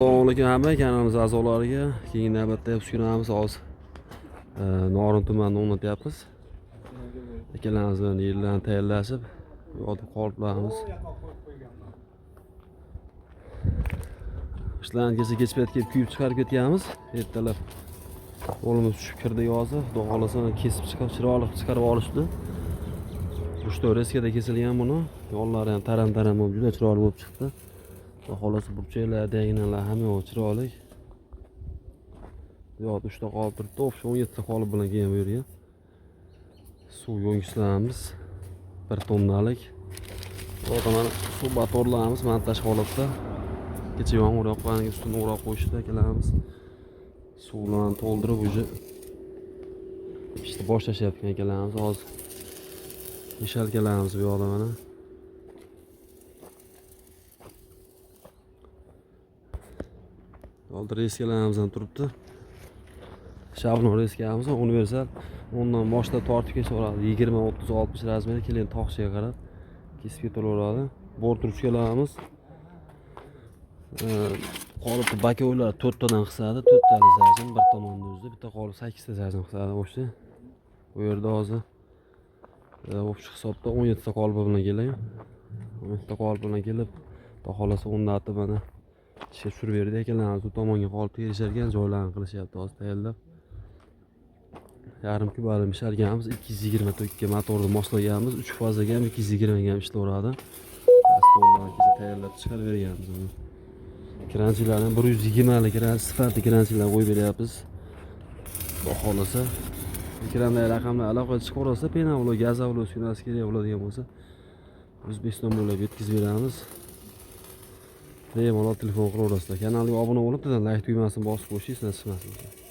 Assalomu alaykum hamma kanalimiz a'zolariga. Keyingi navbatda uskunamiz hozir Norin tumanida o'rnatyapmiz. Ikkalamiz bilan yerlarni tayyorlashib, bu yerda qoliplarimiz. Ishlarni kecha payt kelib kuyib chiqarib ketganmiz. Ertalab qo'limiz tushib kirdi yozi. Xudo xolasa kesib chiqib, chiroyli chiqarib olishdi. 3 reskada kesilgan buni. Yo'llari ham taram-taram bo'lib juda chiroyli bo'lib chiqdi. Xolasi burchaklar, diagonalar hamma chiroyli. Bu yoqda 3 ta qolib turibdi, o'sha 17 ta qolib bilan kelgan bu yerga. Suv yo'ngishlarimiz 1 tonnalik. Bu yerda mana suv motorlarimiz montaj holatda. Kecha yomg'ir yoqqaniga ustini o'rab qo'yishdi akalarimiz. Suvlarni to'ldirib uje ishni boshlashyapti akalarimiz. Hozir mishalkalarimiz bu yoqda mana. Oldi reskalarimiz ham turibdi. Shavno reskamiz universal. Undan boshlab tortib ketaveradi. 20, 30, 60 razmerda kelgan toqchiga qarab kesib ketaveradi. Bort ruchkalarimiz qolipni bakovlar 4 tadan qisadi. 4 tali zajin bir tomonda o'zida, bitta qolip 8 ta zajin qisadi o'sha. Bu yerda hozir o'sha hisobda 17 ta qolip bilan kelgan. 17 ta qolip bilan kelib, xudo xolasa 10 ta mana ishga tushirib berdi akalarimiz. Bu tomonga qolib terishar ekan, joylarni qilishyapti hozir tayyorlab. Yarim kubali mishalganimiz 220 tokka motorni moslaganmiz. 3 fazaga ham 220 ga ham ishlaveradi. Astondan kecha tayyorlab chiqarib berganmiz buni. Kranchilarni 120 lik sifatli kranchilar qo'yib beryapmiz. Xudo xolasa ekrandan raqamlar aloqa chiqaversa, penavlo, gazavlo uskunasi kerak bo'ladigan bo'lsa, O'zbekiston bo'ylab yetkazib beramiz. Bemalol telefon qilaverasizlar. Kanalga obuna bo'lib, like tugmasini bosib qo'yishingiz nasib qilsin.